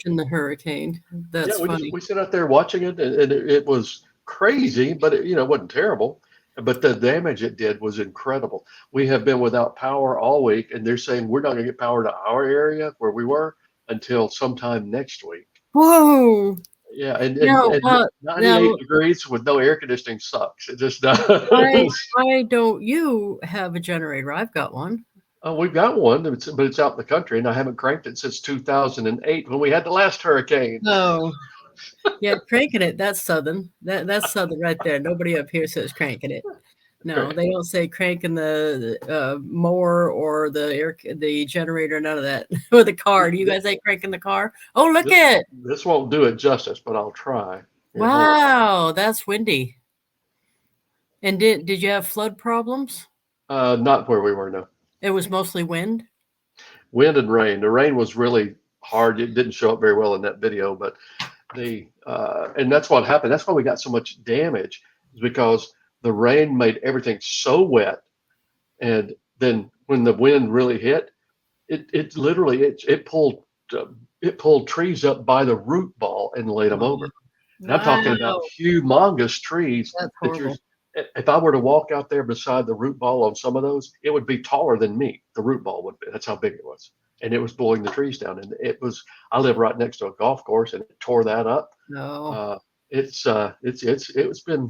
watching the hurricane. Yeah, That's funny. we sat out there watching it, and it was crazy, but it wasn't terrible. But the damage it did was incredible. We have been without power all week, and they're saying we're not going to get power to our area where we were until sometime next week. Whoa! Yeah, Now, and now, 98 degrees with no air conditioning sucks. It just why does. why don't you have a generator? I've got one. We've got one, but it's out in the country, and I haven't cranked it since 2008 when we had the last hurricane. No, yeah, cranking it. That's southern. That's southern right there. Nobody up here says cranking it. No, Correct. they don't say cranking the mower or the generator. None of that. Or the car. Do you guys say cranking the car? Oh, look This at. this won't do it justice, but I'll try. Here, hold Wow, that's windy. And did you have flood problems? on. Not where we were, no. It was mostly wind. Wind and rain. The rain was really hard. It didn't show up very well in that video, but and that's what happened. That's why we got so much damage, is because the rain made everything so wet, and then when the wind really hit, it literally uh, it pulled trees up by the root ball and laid them Wow, over. And I'm talking about wow, humongous trees that's that you're. horrible. If I were to walk out there beside the root ball on some of those, it would be taller than me. The root ball would be. That's how big it was, and it was blowing the trees down. And it was. I live right next to a golf course, and it tore that up. No. Uh, it's been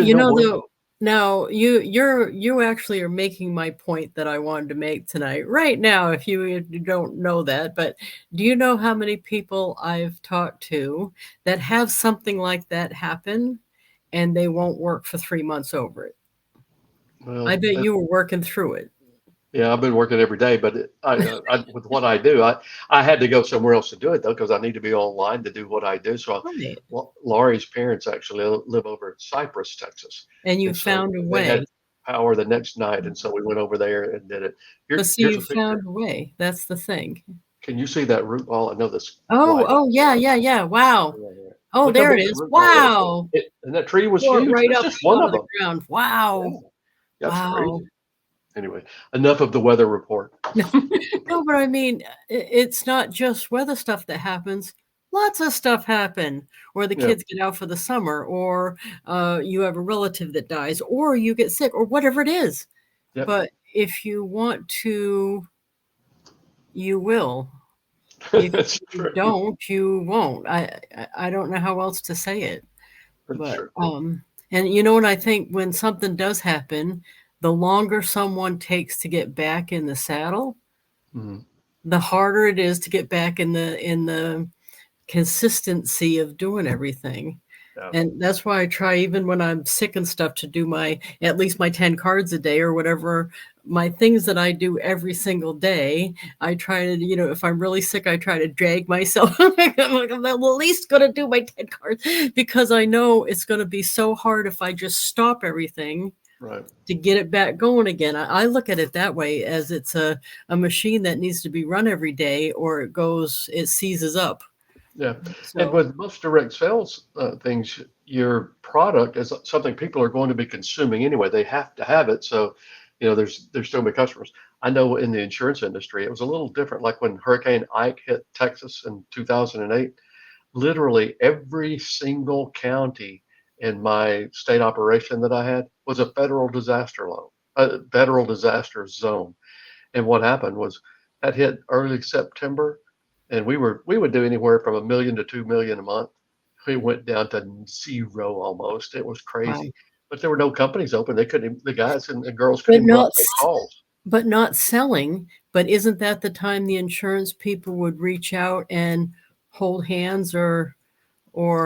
You no know, bueno. though, now you actually are making my point that I wanted to make tonight. Right now, if you don't know that, but do you know how many people I've talked to that have something like that happen and they won't work for 3 months over it? I Well, bet you were working through it. yeah, I've been working every day, but with what I do, I had to go somewhere else to do it though, because I need to be online to do what I do. So, Right. Laurie's parents actually live over in Cypress, Texas, And you and so found a they had way. power the next night, and so we went over there and did it. But see, Here's you a picture. found a way. That's the thing. Can you see that root ball? I know this Oh, light. oh, yeah, yeah, yeah. Wow. Oh, Look how there it big that is. root ball is. Wow. And that tree was Pull it huge. right That's up just one out of of the them. ground. Yeah, Wow. that's Wow. crazy. Anyway, enough of the weather report. No, but I mean, it's not just weather stuff that happens. Lots of stuff happen, or the Yeah, kids get out for the summer, or you have a relative that dies, or you get sick, or whatever it is. yep, But if you want to, you will. If that's you true. don't, you won't. I don't know how else to say it. That's But true. and you know what I think when something does happen, the longer someone takes to get back in the saddle, Mhm. the harder it is to get back in the consistency of doing everything. Yeah. And that's why I try even when I'm sick and stuff to do my at least my 10 cards a day or whatever my things that I do every single day. I try to, if I'm really sick, I try to drag myself. I'm like, I'm at least going to do my 10 cards because I know it's going to be so hard if I just stop everything Right. to get it back going again. I look at it that way as it's a machine that needs to be run every day or it seizes up. Yeah. And So, with most direct sales things, your product is something people are going to be consuming anyway. They have to have it. So, there's still be customers. I know in the insurance industry, it was a little different. Like when Hurricane Ike hit Texas in 2008, literally every single county in my state operation that I had was a federal disaster zone. And what happened was that hit early September, and we would do anywhere from 1 million to 2 million a month. We went down to zero almost. It was wow. crazy. But there were no companies open. They couldn't. The guys and girls couldn't But even go out not and make calls. but not selling. But isn't that the time the insurance people would reach out and hold hands or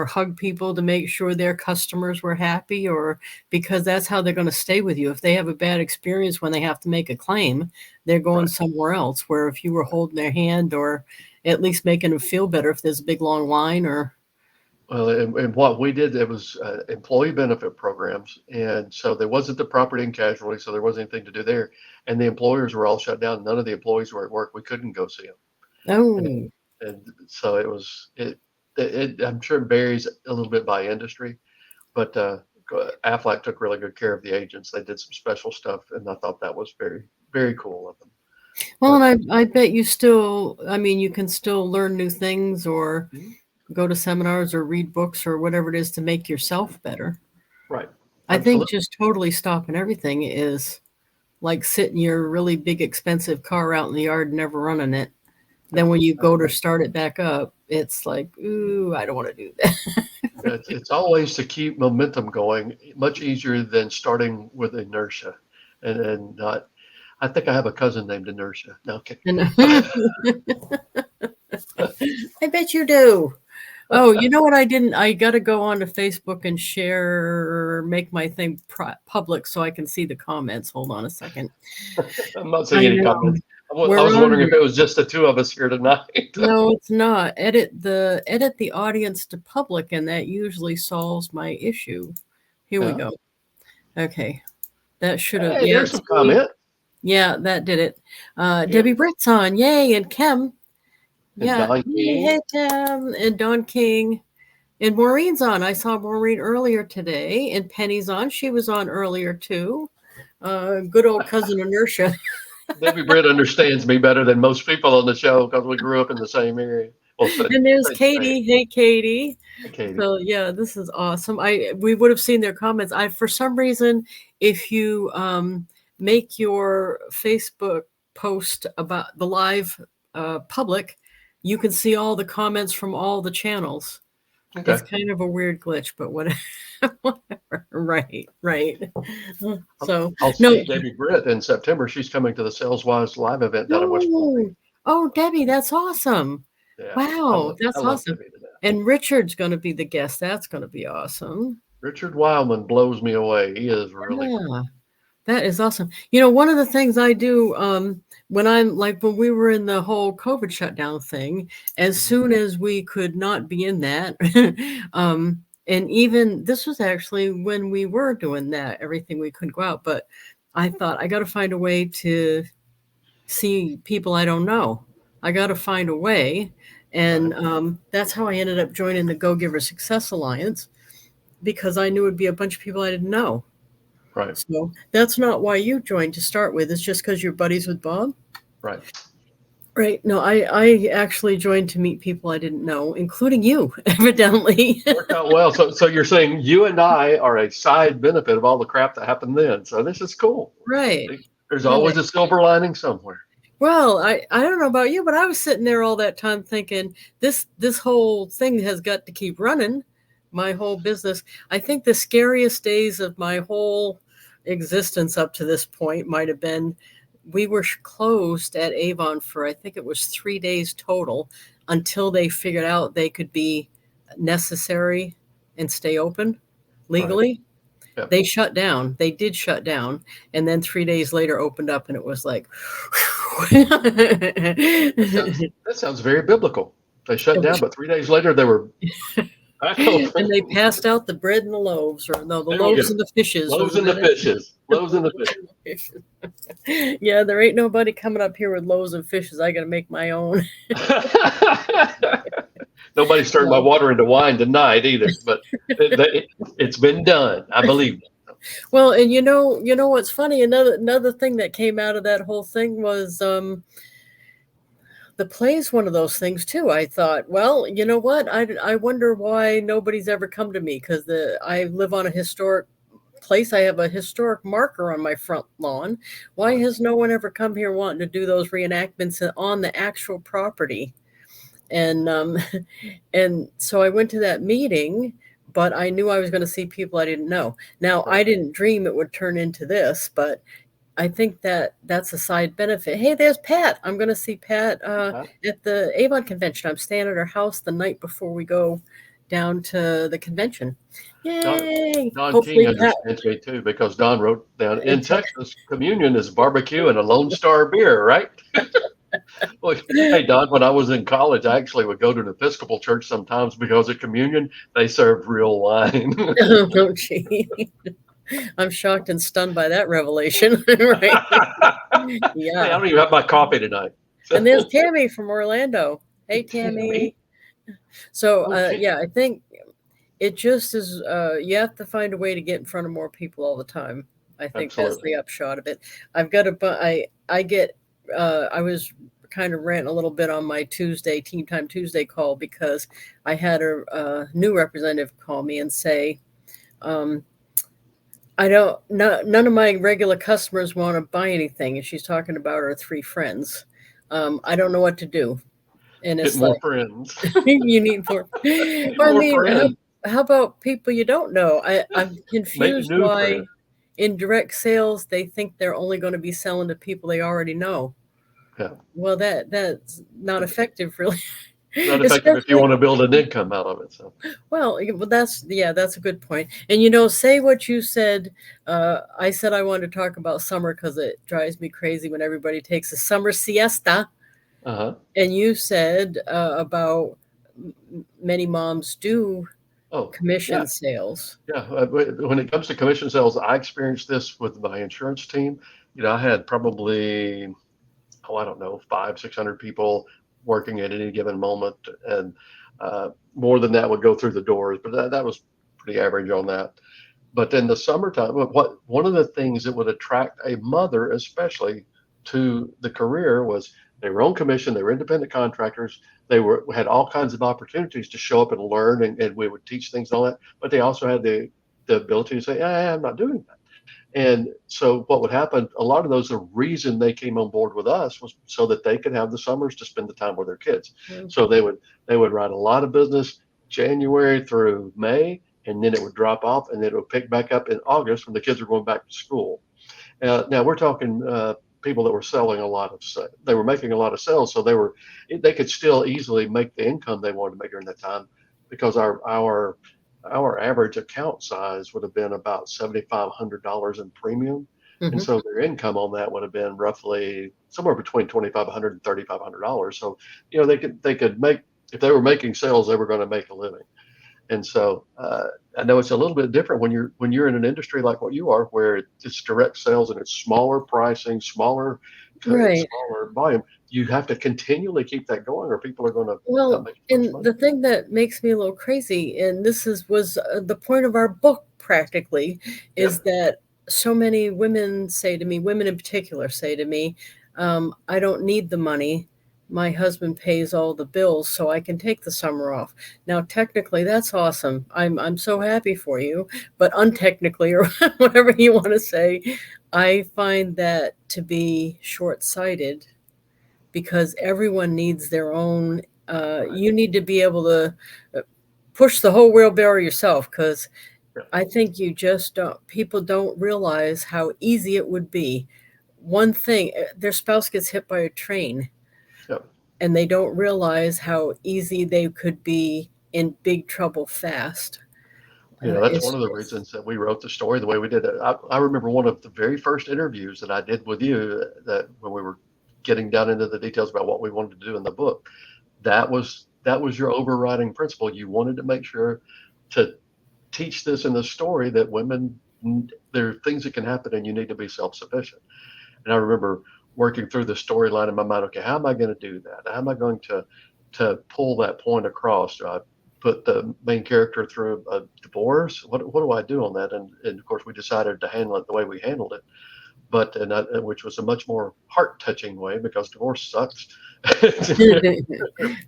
hug people to make sure their customers were happy or because that's how they're going to stay with you. If they have a bad experience when they have to make a claim, they're going Right. somewhere else where if you were holding their hand or at least making them feel better if there's a big long line or Well, and what we did, it was employee benefit programs. And so there wasn't the property and casualty, so there wasn't anything to do there. And the employers were all shut down. None of the employees were at work. We couldn't go see them. oh, And so I'm sure it varies a little bit by industry, but Aflac took really good care of the agents. They did some special stuff, and I thought that was very, very cool of them. Well, But and I bet you still, I mean, you can still learn new things or go to seminars or read books or whatever it is to make yourself better. right, I think absolutely, just totally stopping everything is like sitting your really big expensive car out in the yard and never running it. yeah. Then when you go to start it back up, it's like, ooh, I don't want to do that. It's always to keep momentum going, much easier than starting with inertia, and not. I think I have a cousin named Inertia. No, okay. And I bet you do. Oh, you know what I didn't? I got to go on to Facebook and share, make my thing public so I can see the comments. Hold on a second. I'm not seeing I any know. comments. I We're was on wondering if here. it was just the two of us here tonight. No, it's not. Edit the audience to public, and that usually solves my issue. Here we Yeah. go. Okay. That should have, Hey, yeah, there's some see, comment. yeah, that did it. Yeah. Debbie Britt's on, yay, and Kim, And yeah, Don yay, King. hey, Tim, and Don King, and Maureen's on. I saw Maureen earlier today, and Penny's on. She was on earlier too. Good old cousin Inertia. Debbie Britt understands me better than most people on the show because we grew up in the same area. Well, And there's same state. Katie. Hey, Katie. Hey, Katie. So yeah, this is awesome. We would have seen their comments. I for some reason, if you make your Facebook post about the live public, you can see all the comments from all the channels. Okay. It's kind of a weird glitch, but whatever. Whatever. Right, right. So I'll no, see Debbie Britt in September. She's coming to the Sales Wise live event down in West Palm Beach. no. Oh, Debbie, that's awesome. Yeah, Wow, I that's love awesome. Debbie to death. And Richard's going to be the guest. That's going to be awesome. Richard Wildman blows me away. He is really cool. Yeah, that is awesome. You know, one of the things I do when I'm like when we were in the whole COVID shutdown thing, as Mhm. soon as we could not be in that, and even this was actually when we were doing that, everything we couldn't go out. But I thought I got to find a way to see people I don't know. I got to find a way. Right, And that's how I ended up joining the Go Giver Success Alliance because I knew it'd be a bunch of people I didn't know. right, So that's not why you joined to start with. It's just because you're buddies with Bob. right. Right. No, I actually joined to meet people I didn't know, including you, evidently. Worked out well. So you're saying you and I are a side benefit of all the crap that happened then. So this is cool. Right. There's always Right. a silver lining somewhere. Well, I don't know about you, but I was sitting there all that time thinking this whole thing has got to keep running. My whole business. I think the scariest days of my whole existence up to this point might have been we were closed at Avon for I think it was 3 days total until they figured out they could be necessary and stay open Right. legally. Yep. They shut down. They did shut down, and then 3 days later opened up, and it was like, That sounds very biblical. They shut down, but 3 days later they were back open. and they passed out the bread and the loaves, or no, the There you loaves go. and the fishes. Loaves and the fishes. Loaves and the fishes. Yeah, there ain't nobody coming up here with loaves and fishes. I got to make my own. Nobody's turned my water into wine tonight either, but it's been done. I believe it. Well, and you know what's funny? Another thing that came out of that whole thing was the play's one of those things too. I thought, well, you know what? I wonder why nobody's ever come to me because I live on a historic place. I have a historic marker on my front lawn. Why Right. has no one ever come here wanting to do those reenactments on the actual property? And and so I went to that meeting, but I knew I was going to see people I didn't know. Now Right. I didn't dream it would turn into this, but I think that that's a side benefit. Hey, there's Pat. I'm going to see Pat at the Avon convention. I'm staying at her house the night before we go down to the convention. Yay! Don King Hopefully, Pat. understands me too because Don wrote down in Texas, communion is barbecue and a Lone Star beer, right? Well, hey, Don, when I was in college, I actually would go to an Episcopal church sometimes because at communion they served real wine. Oh, gee. I'm shocked and stunned by that revelation. Right? Hey, I Yeah. don't even have my coffee tonight. And there's Tammy from Orlando. Hey, Tammy. So, Okay. yeah, I think it just is, you have to find a way to get in front of more people all the time. I think that's Absolutely. the upshot of it. I've got I get I was kind of ranting a little bit on my Tuesday Team Time Tuesday call because I had a new representative call me and say, um, I don't, no, none of my regular customers want to buy anything. And she's talking about her three friends. I don't know what to do. And Get it's more like, friends. you need more. Need Well, I more mean, friends. how about people you don't know? I'm Make confused new friends. why in direct sales they think they're only going to be selling to people they already know. Yeah. Well, that's not effective, really. Not effective if you Especially, want to build an income out of it. So well, that's yeah, that's a good point. And you know, say what you said. I said I wanted to talk about summer because it drives me crazy when everybody takes a summer siesta. uh-huh. And you said about many moms do Oh, yeah. commission sales. Yeah, when it comes to commission sales, I experienced this with my insurance team. I had probably, I don't know, 600 people working at any given moment, and more than that would go through the doors, but that was pretty average on that. But in the summertime, one of the things that would attract a mother, especially to the career, was they were on commission, they were independent contractors, they had all kinds of opportunities to show up and learn, and we would teach things and all that. But they also had the ability to say, I'm not doing that. And so what would happen, a lot of those, the reason they came on board with us was so that they could have the summers to spend the time with their kids. Mm. So they would write a lot of business January through May, and then it would drop off, and then it would pick back up in August when the kids are going back to school. Now we're talking people that were selling a lot of, they were making a lot of sales, so they could still easily make the income they wanted to make during that time, because our average account size would have been about $7,500 in premium. And Hmm. so their income on that would have been roughly somewhere between $2,500 and $3,500. So, they could make, if they were making sales, they were going to make a living. And so I know it's a little bit different when you're in an industry like what you are, where it's direct sales and it's smaller pricing, Right. smaller volume. You have to continually keep that going, or people are going to not Well, make as much and money. the thing that makes me a little crazy, and this is was the point of our book practically, Yeah, is that so many women say to me, women in particular say to me, I don't need the money. My husband pays all the bills, so I can take the summer off. Now, technically, that's awesome. I'm so happy for you, but untechnically, or whatever you want to say, I find that to be short-sighted because everyone needs their own. right. You need to be able to push the whole wheelbarrow yourself because Yeah, I think you just don't, people don't realize how easy it would be. One thing, their spouse gets hit by a train yeah. and they don't realize how easy they could be in big trouble fast. That's one It's of the just, reasons that we wrote the story the way we did it. I remember one of the very first interviews that I did with you, that when we were getting down into the details about what we wanted to do in the book, that was your overriding principle. You wanted to make sure to teach this in the story that women, there are things that can happen and you need to be self-sufficient. And I remember working through the storyline in my mind. Okay, how am I going to do that? How am I going to pull that point across? Do I put the main character through a divorce? What do I do on that? And of course, we decided to handle it the way we handled it, but which was a much more heart touching way, because divorce sucks.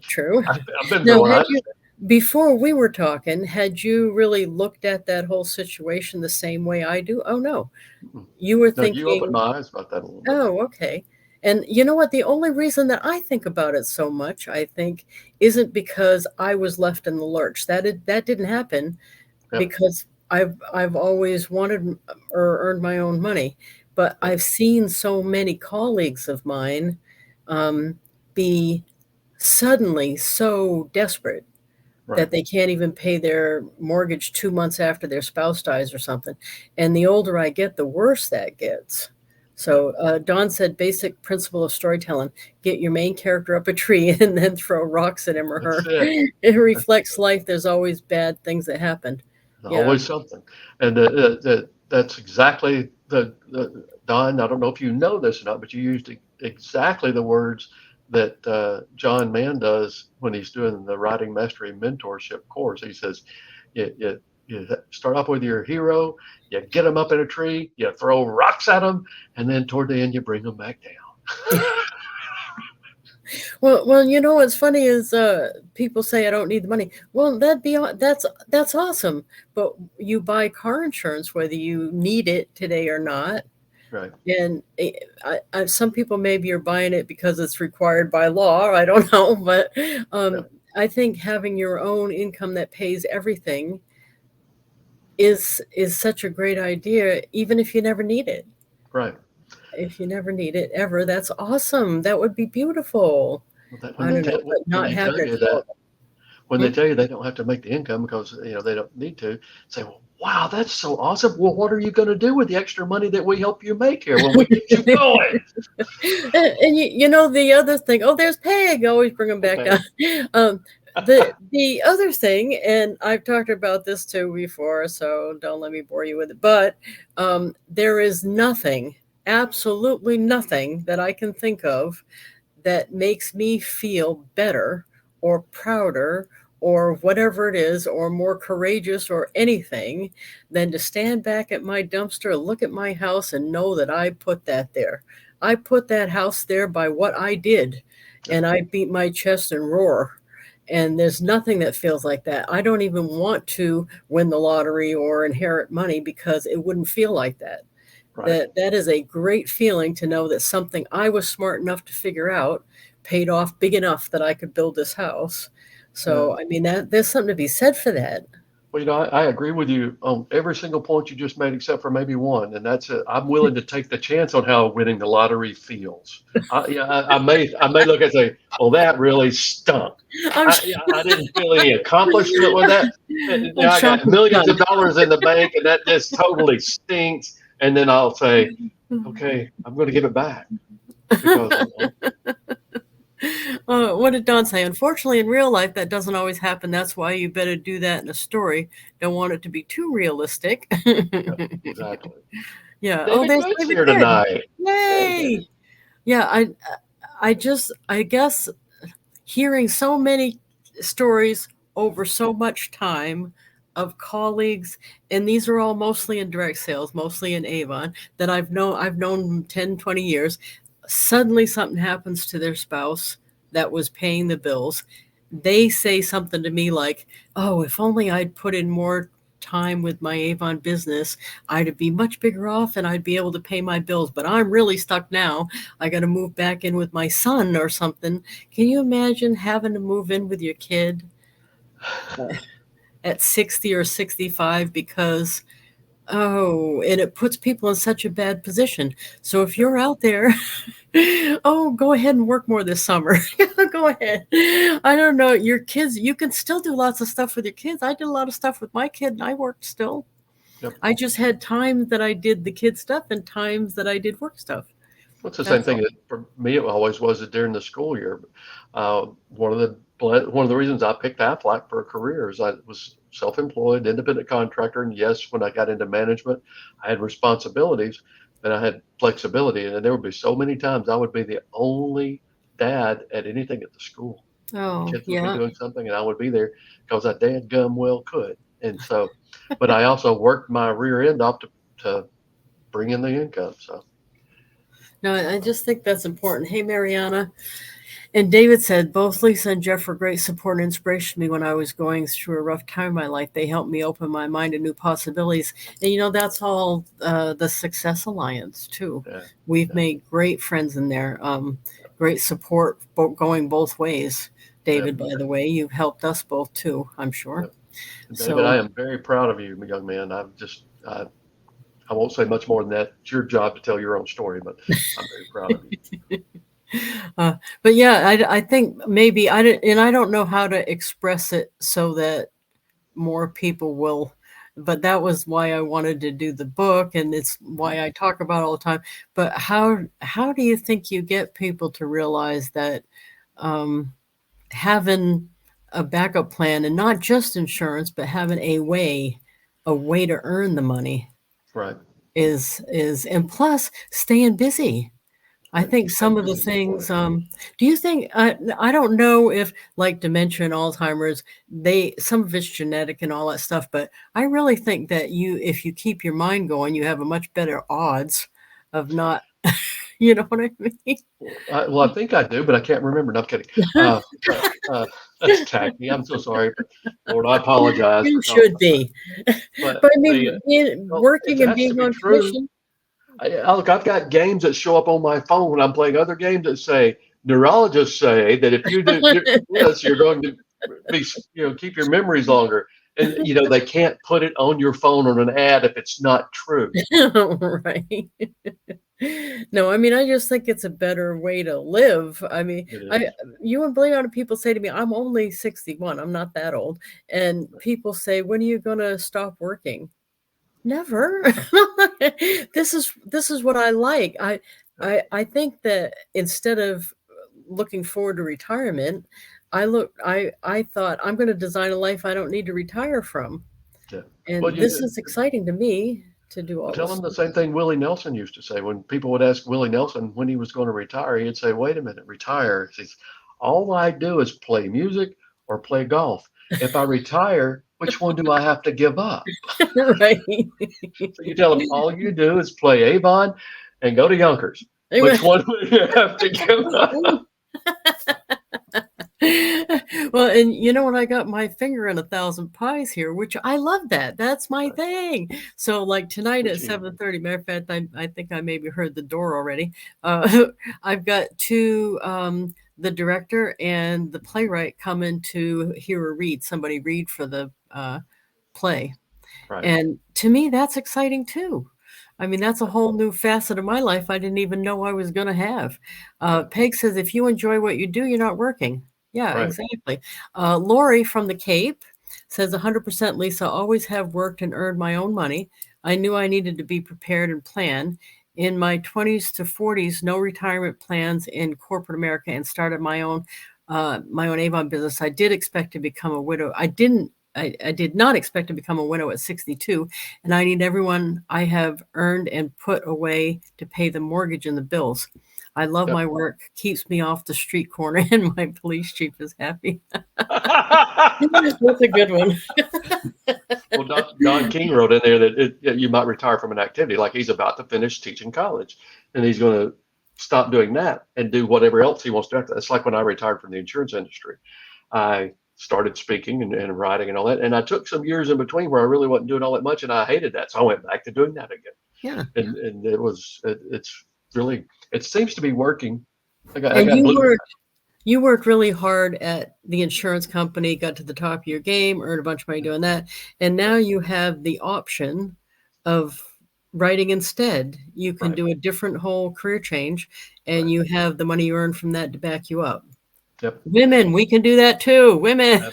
true. I've been through Now, one. I had you, understand. before we were talking, had you really looked at that whole situation the same way I do? Oh, no. Mm-mm. You were No, you opened thinking, my eyes about that a little bit. oh, okay. And you know what? The only reason that I think about it so much, I think, isn't because I was left in the lurch. That didn't happen Yeah, because I've always wanted or earned my own money. But yeah, I've seen so many colleagues of mine um, be suddenly so desperate right. that they can't even pay their mortgage 2 months after their spouse dies or something, and the older I get, the worse that gets. Yeah, So, Don said, "Basic principle of storytelling, get your main character up a tree and then throw rocks at him or that's her." it. It reflects life, there's always bad things that happen. Yeah. Always something. And that's exactly the Don. I don't know if you know this or not, but you used exactly the words that John Mann does when he's doing the writing mastery mentorship course. He says, you start off with your hero, you get them up in a tree, you throw rocks at them, and then toward the end, you bring them back down. Well, you know what's funny is people say I don't need the money. Well, that's awesome. But you buy car insurance whether you need it today or not. Right. And some people maybe are buying it because it's required by law. I don't know, but Yeah. I think having your own income that pays everything is such a great idea, even if you never need it. Right. If you never need it ever, that's awesome. That would be beautiful. Well, that I don't know, but when not they having tell it you show that up. when Hmm? they tell you they don't have to make the income because they don't need to, say, well, wow, that's so awesome. Well, what are you going to do with the extra money that we help you make here when we get you going? And you know the other thing. Oh, there's Peg. Always bring them back Okay. down. Um, the other thing, and I've talked about this too before, so don't let me bore you with it. But there is nothing, absolutely nothing that I can think of that makes me feel better or prouder or whatever it is, or more courageous or anything than to stand back at my dumpster, look at my house, and know that I put that there. I put that house there by what I did, Yep. and I beat my chest and roar. And there's nothing that feels like that. I don't even want to win the lottery or inherit money because it wouldn't feel like that. Right. That is a great feeling to know that something I was smart enough to figure out paid off big enough that I could build this house. So, And I mean, that there's something to be said for that. well, I agree with you on every single point you just made, except for maybe one, and that's it. I'm willing to take the chance on how winning the lottery feels. I may look and say, well, that really stunk. I'm sh- I didn't feel any accomplishment with that. I'm Now I got shocked it's millions done. of dollars in the bank, and that just totally stinks. And then I'll say, okay, I'm going to give it back because What did Don say? Unfortunately, in real life, that doesn't always happen. That's why you better do that in a story. Don't want it to be too realistic. yeah, exactly. Yeah. Oh, David there's Good's David here Good. tonight. Hey, David. Yay! Yeah. I guess hearing so many stories over so much time of colleagues, and these are all mostly in direct sales, mostly in Avon, that I've known 10, 20 years. Suddenly something happens to their spouse that was paying the bills. They say something to me like, oh, if only I'd put in more time with my Avon business, I'd be much bigger off and I'd be able to pay my bills. But I'm really stuck now. I got to move back in with my son or something. Can you imagine having to move in with your kid at 60 or 65 because, oh, and it puts people in such a bad position. So if you're out there, oh, go ahead and work more this summer. Go ahead. I don't know. Your kids, you can still do lots of stuff with your kids. I did a lot of stuff with my kid and I worked still. Yep. I just had times that I did the kid stuff and times that I did work stuff. It's the same That's thing all. that for me it always was that during the school year. One of the reasons I picked Aflac for a career is I was self-employed, independent contractor, and yes, when I got into management, I had responsibilities, but I had flexibility, and there would be so many times I would be the only dad at anything at the school. The Oh, kids would be yeah. doing something, and I would be there because I dadgum well could. And so, but I also worked my rear end off to bring in the income. So. No, I just think that's important. Hey, Mariana. And David said, both Lisa and Jeff were great support and inspiration to me when I was going through a rough time in my life. They helped me open my mind to new possibilities. And, that's all the Success Alliance, too. Yeah, We've yeah, made great friends in there, great support going both ways. yeah, David, by the way, you've helped us both, too, I'm yeah. sure. And David, I So, am very proud of you, young man. I won't say much more than that. It's your job to tell your own story, but I'm very proud of you. uh, but yeah, I think maybe I don't know how to express it so that more people will, but that was why I wanted to do the book and it's Mhm. why I talk about it all the time. But how do you think you get people to realize that um, having a backup plan and not just insurance, but having a way to earn the money Right, is and plus staying busy. I right. think Staying some of the busy is things, important. do you think, I don't know if like dementia and Alzheimer's, some of it's genetic and all that stuff, but I really think that if you keep your mind going, you have a much better odds of not, You know what I mean? Well, I think I do, but I can't remember. No, I'm kidding. But that's tacky. I'm so sorry, but Lord, I apologize You for talking should about that. be. But But I the mean, well, it working and has to being be on true. commission. Look, I've got games that show up on my phone when I'm playing other games that say neurologists say that if you do this, you're going to be, keep your memories longer. And they can't put it on your phone on an ad if it's not true. Right. No, I mean, I just think it's a better way to live. I mean, It I is. you and believe it or not, people say to me, I'm only 61. I'm not that old. And people say, when are you gonna stop working? Never. This is what I like. I think that instead of looking forward to retirement, I thought I'm gonna design a life I don't need to retire from. Yeah. Well, And this is exciting to me to do all tell this them the stuff. same thing Willie Nelson used to say. When people would ask Willie Nelson when he was going to retire, he'd say, "Wait a minute, retire." He says, "All I do is play music or play golf. If I retire, which one do I have to give up?" Right. So you tell them all you do is play Avon and go to Yonkers. Which one do you have to give up? Well, and you know what? I got my finger in a thousand pies here, which I love that. That's my thing. So, like tonight at Which he, 7:30, matter of fact, I think I maybe heard the door already. Uh, I've got two, the director and the playwright coming to hear a read, somebody read for the play. right, And to me, that's exciting too. I mean, that's a whole new facet of my life I didn't even know I was gonna have. yeah, Peg says, "If you enjoy what you do, you're not working." Yeah, right. exactly. Lori from the Cape says, "100% Lisa, always have worked and earned my own money. I knew I needed to be prepared and plan. In my 20s to 40s, no retirement plans in corporate America and started my own Avon business. I did expect to become a widow. I did not expect to become a widow at 62, and I need everyone I have earned and put away to pay the mortgage and the bills. I love Yep. my work, keeps me off the street corner, and my police chief is happy." That's a good one. Well, Don King wrote in there that you might retire from an activity, like he's about to finish teaching college, and he's going to stop doing that and do whatever else he wants to do after that. It's like when I retired from the insurance industry. I started speaking and writing and all that, and I took some years in between where I really wasn't doing all that much, and I hated that, so I went back to doing that again. Yeah. And it's really, it seems to be working. I And got blue. you worked really hard at the insurance company, got to the top of your game, earned a bunch of money doing that, and now you have the option of writing instead. You can Right, do a different whole career change, and right. you have the money you earn from that to back you up. Yep. Women, we can do that too. Women.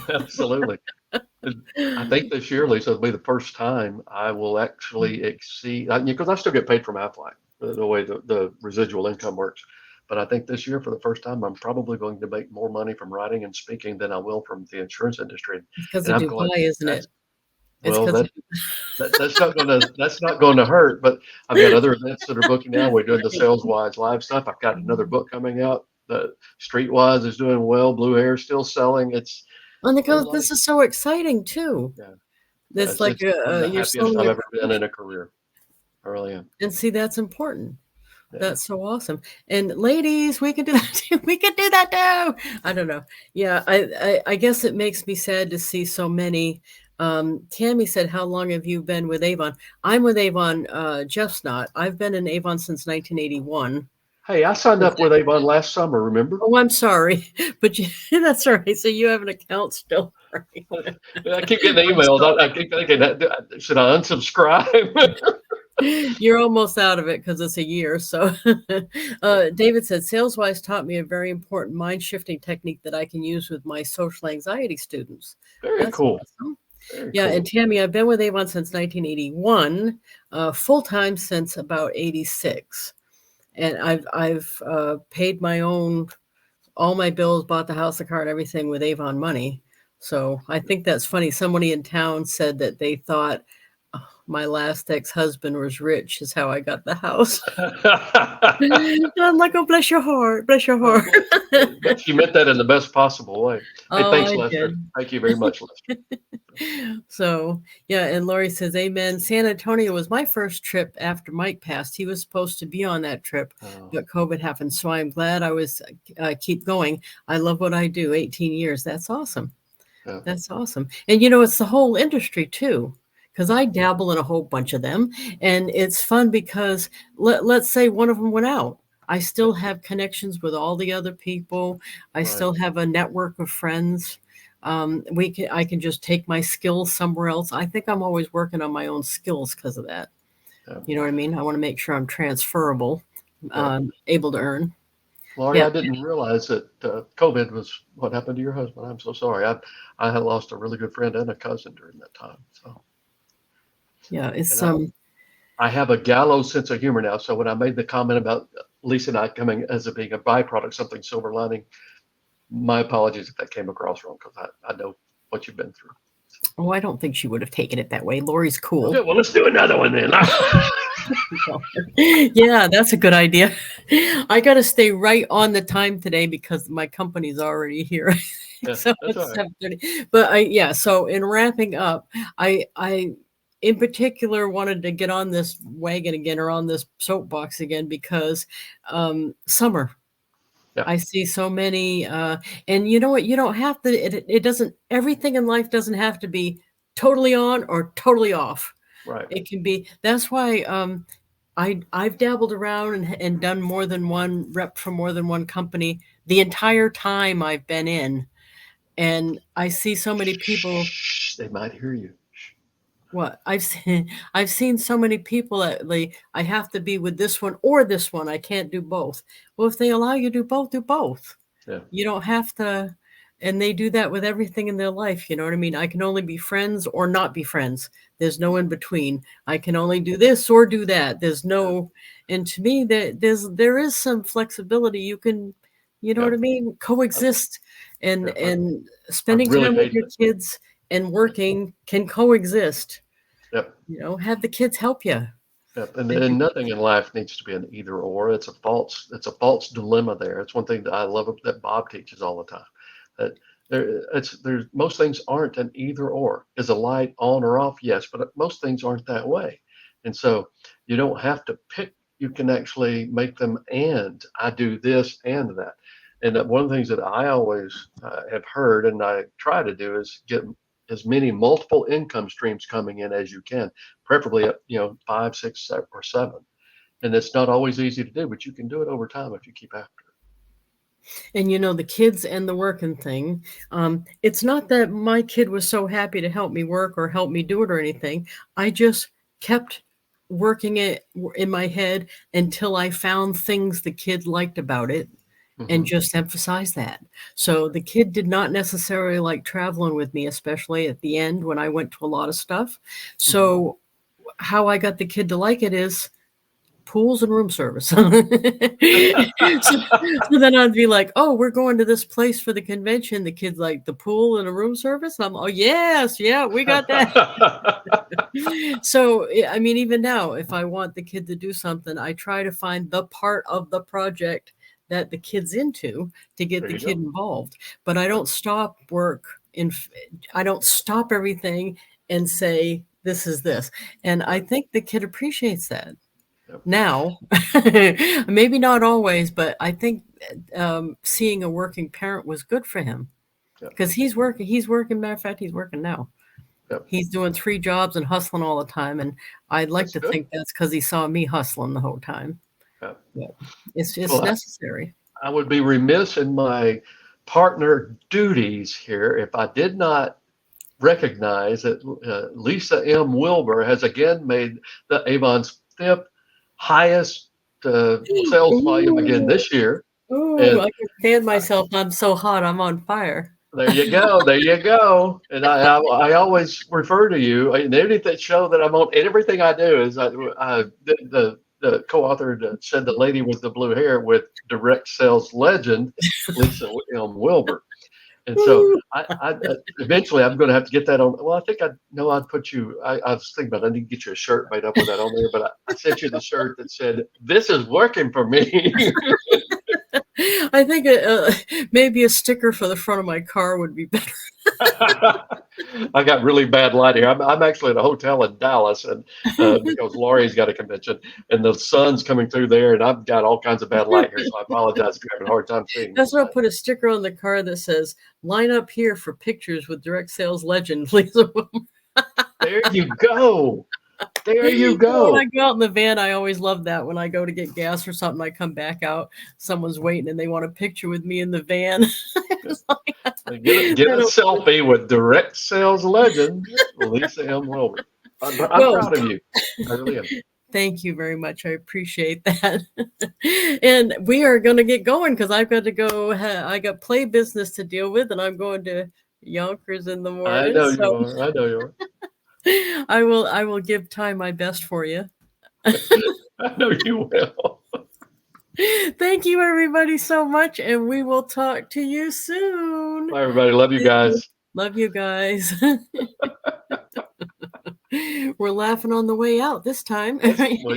Absolutely. I think this year, Lisa, will be the first time I will actually exceed, because I still get paid from Aflac, the way the residual income works. But I think this year, for the first time, I'm probably going to make more money from writing and speaking than I will from the insurance industry. It's because And of I'm going, Dubai, isn't that's, it? It's well, because that's not going to hurt. But I've got other events that are booking now. We're doing the right. Sales Wise live stuff. I've got another book coming out. The Streetwise is doing well. Blue Hair is still selling. It's And a because lot of, this is so exciting too. yeah. Yeah, It's like I'm the you're happiest selling I've a ever been course, in a career. I really am. and see, that's important. Yeah. That's so awesome. And ladies, we can do that too. We can do that too. I don't know. Yeah, I guess it makes me sad to see so many. Tammy said, "How long have you been with Avon?" I'm with Avon. Jeff's not. I've been in Avon since 1981. Hey, I signed up with Avon last summer, remember? Oh, I'm sorry, but that's all right. So you have an account still, right? I keep getting I'm emails. sorry. I keep thinking, should I unsubscribe? You're almost out of it because it's a year. So, David said, "SalesWise taught me a very important mind shifting technique that I can use with my social anxiety students." Very That's cool. awesome. Very Yeah, and cool. Tammy, I've been with Avon since 1981, full time since about 86, and I've paid my own all my bills, bought the house, the car, and everything with Avon money. So I think that's funny. Somebody in town said that they thought my last ex-husband was rich is how I got the house. And I'm like, oh, bless your heart, bless your heart. But she meant that in the best possible way. Hey, Oh, thanks, I Lester. did. Thank you very much, Lester. So yeah, and Lori says, Amen. San Antonio was my first trip after Mike passed. He was supposed to be on that trip, Oh, but COVID happened. So I'm glad I was keep going. I love what I do. 18 years. That's awesome. yeah, That's awesome. And it's the whole industry too, because I dabble in a whole bunch of them. And it's fun because let's say one of them went out. I yeah, still have connections with all the other people. I right. still have a network of friends. I can just take my skills somewhere else. I think I'm always working on my own skills because of that. Yeah, You know what I mean? I want to make sure I'm transferable, yeah. able to earn. Laurie, Yeah. I didn't realize that COVID was what happened to your husband. I'm so sorry. I had lost a really good friend and a cousin during that time. So, Yeah. and It's I have a gallows sense of humor now. So when I made the comment about Lisa and I coming as it being a byproduct, something silver lining, my apologies if that came across wrong because I know what you've been through. So, Oh, I don't think she would have taken it that way. Lori's cool. okay, well, let's do another one then. Yeah, that's a good idea. I got to stay right on the time today because my company's already here. Yeah, So that's all it's right. 7:30. But yeah, so in wrapping up, I in particular wanted to get on this wagon again or on this soapbox again because summer. Yeah, I see so many and you know what, you don't have to it doesn't everything in life doesn't have to be totally on or totally off. right. It can be that's why I've dabbled around and done more than one rep for more than one company the entire time I've been in. And I see so many people Shh, they might hear you. Shh. what I've seen so many people that I have to be with this one or this one. I can't do both. Well, if they allow you to do both, do both. Yeah, You don't have to and they do that with everything in their life, you know what I mean? I can only be friends or not be friends. There's no in between. I can only do this or do that. There's yeah, no and to me there is some flexibility. You can, you know yeah. what I mean, I, coexist and yeah, I spending really time with hate your it. kids and Yeah, working can coexist. yep. Have the kids help you. Yep. And nothing in life needs to be an either or. It's a false dilemma there. It's one thing that I love that Bob teaches all the time. That there's most things aren't an either or. Is a light on or off? Yes, but most things aren't that way. And so you don't have to pick. You can actually make them and I do this and that. And one of the things that I always have heard and I try to do is get as many multiple income streams coming in as you can, preferably five, six, or seven. And it's not always easy to do, but you can do it over time if you keep after And the kids and the working thing. It's not that my kid was so happy to help me work or help me do it or anything. I just kept working it in my head until I found things the kid liked about it it. and just emphasize that. So the kid did not necessarily like traveling with me, especially at the end when I went to a lot of stuff. Hmm. So how I got the kid to like it is pools and room service. So then I'd be like, "Oh, we're going to this place for the convention." The kid's like, "The pool and a room service?" "Oh, yes, yeah, we got that." So, I mean, even now, if I want the kid to do something, I try to find the part of the project that the kid's into to get There the you kid go. involved. But I Yep, don't stop work I don't stop everything and say, "This is this." And I right. think the kid appreciates that. Yep, Now, maybe not always, but I think seeing a working parent was good for him yep, because he's working. Matter of fact, he's working now. yep. He's doing 3 jobs and hustling all the time, and I'd like That's to good. think that's because he saw me hustling the whole time. Yep. Yeah, it's Well, necessary. I would be remiss in my partner duties here if I did not recognize that Lisa M. Wilber has again made the Avon's fifth highest sales volume again Ooh, this year. ooh, And I can stand uh, myself. I'm so hot. I'm on fire. there you go. There you go. And I always refer to you in every show that I'm on. Everything I do is the co-author said the lady with the blue hair with direct sales legend, Lisa M. Wilber. And so I eventually I'm going to have to get that on. Well, I think I know I'd put you. I was thinking about I need to get you a shirt made up with that on there, but I sent you the shirt that said, "This is working for me." I think maybe a sticker for the front of my car would be better. I got really bad light here. I'm actually at a hotel in Dallas, and because Laurie's got a convention, and the sun's coming through there, and I've got all kinds of bad light here, so I apologize if you're having a hard time seeing me That's what I'll tonight. put a sticker on the car that says, "Line up here for pictures with direct sales legend Lisa Wilber." There you go. There you When I go. go out in the van, I always love that. When I go to get gas or something, I come back out, someone's waiting and they want a picture with me in the van. Get a selfie with direct sales legend Lisa M. Wilber. I'm Well, proud of you. I really am. thank you very much. I appreciate that. And we are going to get going because I've got to go. I got play business to deal with, and I'm going to Yonkers in the I morning. know you So are. I know you are. I will give time my best for you. I know you will. Thank you, everybody, so much, and we will talk to you soon. Bye, everybody. Love you guys. Love you guys. We're laughing on the way out this time. Well,